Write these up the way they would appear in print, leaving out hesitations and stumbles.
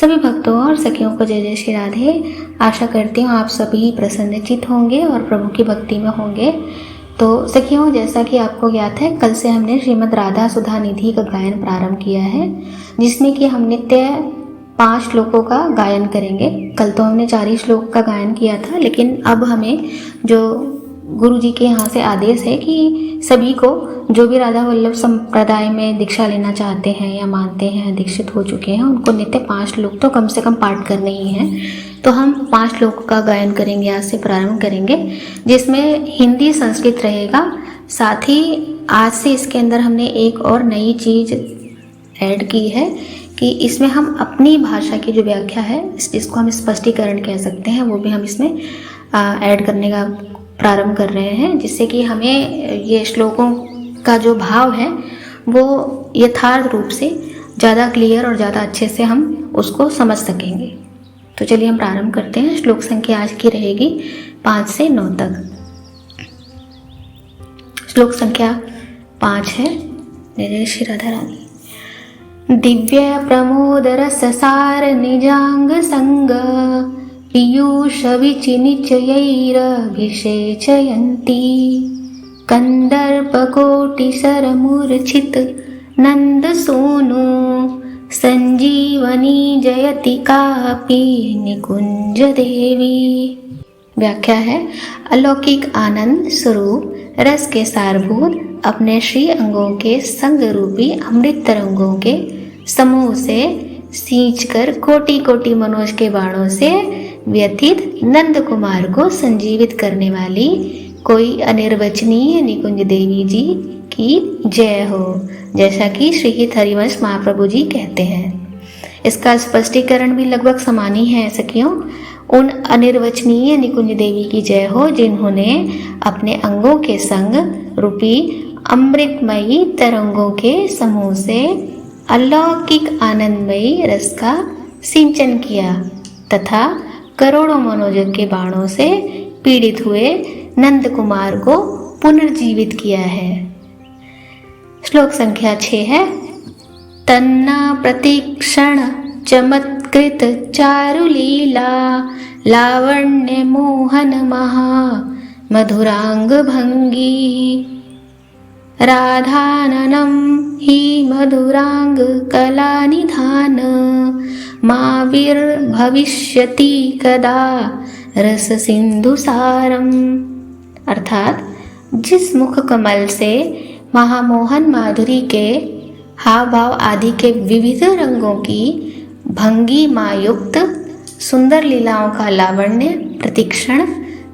सभी भक्तों और सखियों को जय जय श्री राधे। आशा करती हूँ आप सभी प्रसन्नचित होंगे और प्रभु की भक्ति में होंगे। तो सखियों, जैसा कि आपको ज्ञात है, कल से हमने श्रीमद् राधा सुधा निधि का गायन प्रारंभ किया है, जिसमें कि हम नित्य 5 श्लोकों का गायन करेंगे। कल तो हमने 4 ही श्लोक का गायन किया था, लेकिन अब हमें जो गुरु जी के यहाँ से आदेश है कि सभी को, जो भी राधा वल्लभ संप्रदाय में दीक्षा लेना चाहते हैं या मानते हैं, दीक्षित हो चुके हैं, उनको नित्य 5 श्लोक तो कम से कम पाठ करने ही हैं। तो हम 5 श्लोक का गायन करेंगे, आज से प्रारंभ करेंगे, जिसमें हिंदी संस्कृत रहेगा। साथ ही आज से इसके अंदर हमने एक और नई चीज़ ऐड की है कि इसमें हम अपनी भाषा की जो व्याख्या है, इसको हम स्पष्टीकरण कह सकते हैं, वो भी हम इसमें ऐड करने का प्रारंभ कर रहे हैं, जिससे कि हमें ये श्लोकों का जो भाव है वो यथार्थ रूप से ज़्यादा क्लियर और ज़्यादा अच्छे से हम उसको समझ सकेंगे। तो चलिए हम प्रारंभ करते हैं। श्लोक संख्या आज की रहेगी 5 से 9 तक। श्लोक संख्या 5 है। जय श्री राधा रानी। दिव्य प्रमोद रस सार निजांग संग पीयूष विचिनिचयैरभिषेचयन्ती कन्दर्पकोटिसरमूर्छित नंद सोनु संजीवनी जयति कापि निकुंज देवी। व्याख्या है, अलौकिक आनंद स्वरूप रस के सारभूत अपने श्री अंगों के संग रूपी अमृत तरंगों के समूह से सींचकर कोटि कोटि मनोज के बाणों से व्यथित नंद कुमार को संजीवित करने वाली कोई अनिर्वचनीय निकुंज देवी जी की जय हो, जैसा कि श्री हरिवंश महाप्रभु जी कहते हैं। इसका स्पष्टीकरण भी लगभग समान ही है सखियों। उन अनिर्वचनीय निकुंज देवी की जय हो जिन्होंने अपने अंगों के संग रूपी अमृतमयी तरंगों के समूह से अलौकिक आनंदमयी रस का सिंचन किया तथा करोड़ों मनोजग के बाणों से पीड़ित हुए नंद कुमार को पुनर्जीवित किया है। श्लोक संख्या 6 है। तन्ना प्रतिक्षण चमत्कृत चारुलीला लावण्य मोहन महा मधुरांग भंगी राधाननं हि मधुरांग कला निधान माविर्भविष्यति कदा रस सिंधु सारम। अर्थात जिस मुख कमल से महामोहन माधुरी के हाव भाव आदि के विविध रंगों की भंगिमा युक्त सुंदर लीलाओं का लावण्य प्रतिक्षण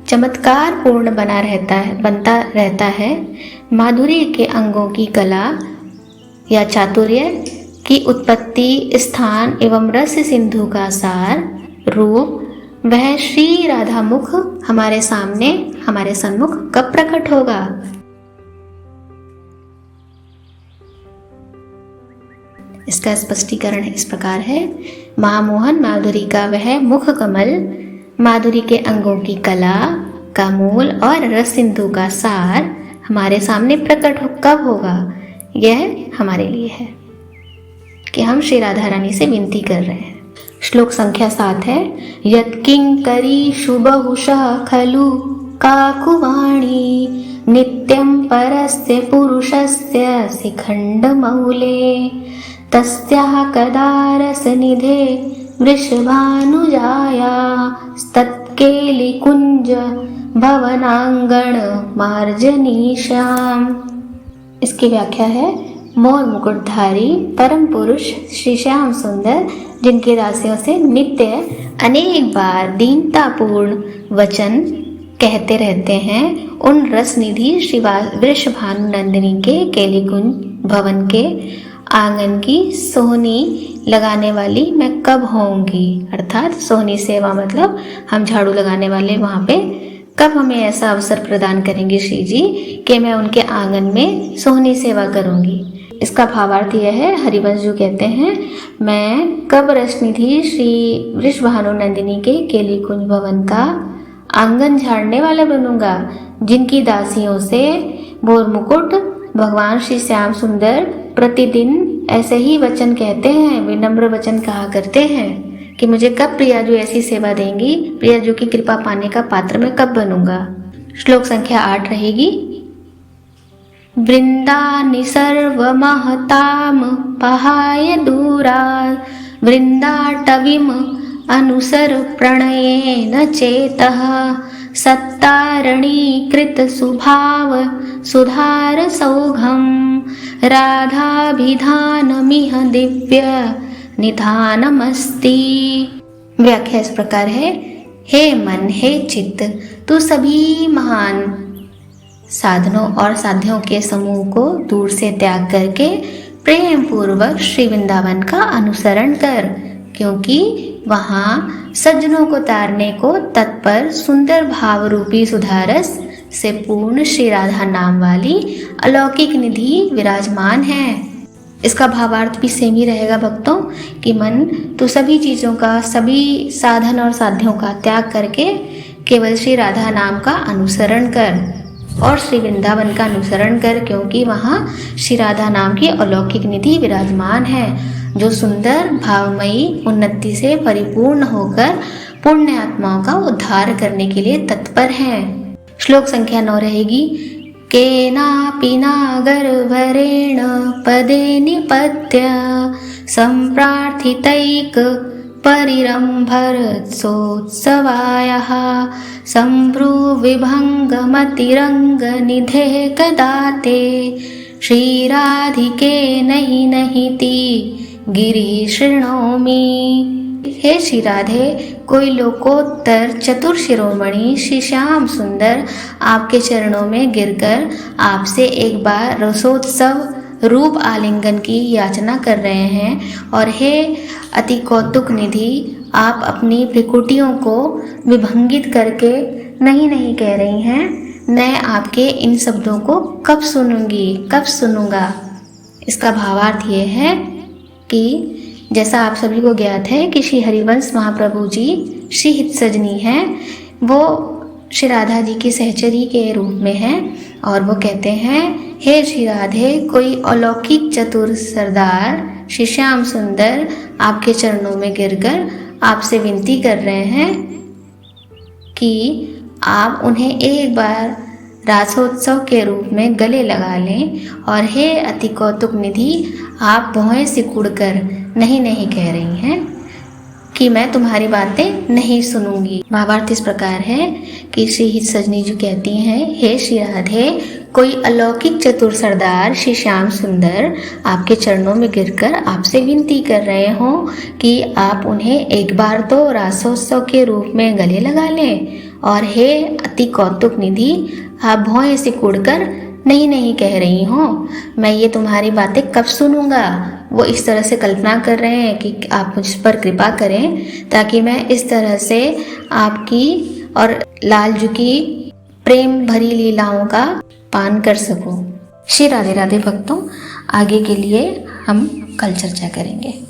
चमत्कार पूर्ण बनता रहता है, माधुरी के अंगों की कला या चातुर्य की उत्पत्ति स्थान एवं रस सिंधु का सार रूप, वह श्री राधा मुख हमारे सन्मुख कब प्रकट होगा। इसका स्पष्टीकरण इस प्रकार है। महामोहन माधुरी का वह मुख कमल माधुरी के अंगों की कला का मूल और रस सिंधु का सार हमारे सामने प्रकट कब होगा। यह हमारे लिए है कि हम श्री राधा रानी से विनती कर रहे हैं। श्लोक संख्या 7 है। यत्किंकरी शुभहुषः खलु काकुवाणी नित्यं परस्य पुरुषस्य शिखण्डमौले तस्याः कदा रसनिधे वृषभानुजाया तत्केलिकुंज भवनांगण मार्जनीश्याम। इसकी व्याख्या है, मोर मुकुटधारी परम पुरुष श्री श्याम सुंदर जिनके दासियों से नित्य अनेक बार दीनतापूर्ण वचन कहते रहते हैं, उन रसनिधि श्री वृषभानु नंदिनी के केलिकुंज भवन के आंगन की सोहनी लगाने वाली मैं कब होंगी। अर्थात सोहनी सेवा मतलब हम झाड़ू लगाने वाले, वहाँ पे कब हमें ऐसा अवसर प्रदान करेंगे श्री जी कि मैं उनके आंगन में सोहनी सेवा करूँगी। इसका भावार्थ यह है, हरिवंश जी कहते हैं, मैं कब रसनिधि श्री वृषभानु नंदिनी के केलिकुंज भवन का आंगन झाड़ने वाला बनूंगा, जिनकी दासियों से मोर मुकुट भगवान श्री श्याम सुंदर प्रतिदिन ऐसे ही वचन कहते हैं, विनम्र वचन कहा करते हैं कि मुझे कब प्रियाजू ऐसी सेवा देंगी, प्रियाजू की कृपा पाने का पात्र मैं कब बनूंगा। श्लोक संख्या 8 रहेगी। वृंदानि सर्वमहताम पहाय दूरात् वृंदाटवीम अनुसर प्रणयेन चेतः सत्तारणीकृत सुभाव सुधार सौघम राधाभिधानमिह दिव्य निधानमस्ति। व्याख्या इस प्रकार है। हे मन, हे चित्त, तू सभी महान साधनों और साध्यों के समूह को दूर से त्याग करके प्रेम पूर्वक श्री वृंदावन का अनुसरण कर, क्योंकि वहाँ सज्जनों को तारने को तत्पर सुंदर भाव रूपी सुधारस से पूर्ण श्री राधा नाम वाली अलौकिक निधि विराजमान है। इसका भावार्थ भी सेम ही रहेगा भक्तों कि मन, तू सभी चीज़ों का, सभी साधन और साध्यों का त्याग करके केवल श्री राधा नाम का अनुसरण कर और श्री वृंदावन का अनुसरण कर, क्योंकि वहाँ श्री राधा नाम की अलौकिक निधि विराजमान है, जो सुंदर भावमयी उन्नति से परिपूर्ण होकर पुण्य आत्माओं का उद्धार करने के लिए तत्पर है। श्लोक संख्या 9 रहेगी। केनापि नागरवरेण पदे निपत्य सम्प्रार्थितैक परिरम्भरसोत्सवायः सम्भ्रुविभङ्गमतिरङ्गनिधे कदा ते श्रीराधिके नहि नहिति गिरि शृणोमि। हे श्री राधे, कोई लोकोत्तर चतुर शिरोमणि श्री श्याम सुंदर आपके चरणों में गिरकर आपसे एक बार रसोत्सव रूप आलिंगन की याचना कर रहे हैं, और हे अति कौतुक निधि, आप अपनी भ्रिकुटियों को विभंगित करके नहीं नहीं कह रही हैं, मैं आपके इन शब्दों को कब सुनूंगी, कब सुनूंगा। इसका भावार्थ ये है कि जैसा आप सभी को ज्ञात है कि श्री हरिवंश महाप्रभु जी श्री हित सजनी हैं, वो श्री राधा जी की सहचरी के रूप में हैं, और वो कहते हैं, हे श्री राधे, कोई अलौकिक चतुर सरदार श्री श्याम सुंदर आपके चरणों में गिरकर आपसे विनती कर रहे हैं कि आप उन्हें एक बार रासोत्सव के रूप में गले लगा लें, और हे अति कौतुक निधि, आप भौहें सिकुड़कर नहीं नहीं कह रही हैं कि मैं तुम्हारी बातें नहीं सुनूंगी। भावार्थ इस प्रकार है कि श्री हित सजनी जी कहती हैं, हे श्री राधे, कोई अलौकिक चतुर सरदार श्री श्याम सुंदर आपके चरणों में गिरकर आपसे विनती कर रहे हो कि आप उन्हें एक बार तो रासोत्सव के रूप में गले लगा लें, और हे अति कौतुक निधि, आप भौहें सिकुड़कर नहीं नहीं कह रही हो, मैं ये तुम्हारी बातें कब सुनूंगा। वो इस तरह से कल्पना कर रहे हैं कि आप मुझ पर कृपा करें ताकि मैं इस तरह से आपकी और लालजू की प्रेम भरी लीलाओं का पान कर सकूं। श्री राधे राधे भक्तों, आगे के लिए हम कल चर्चा करेंगे।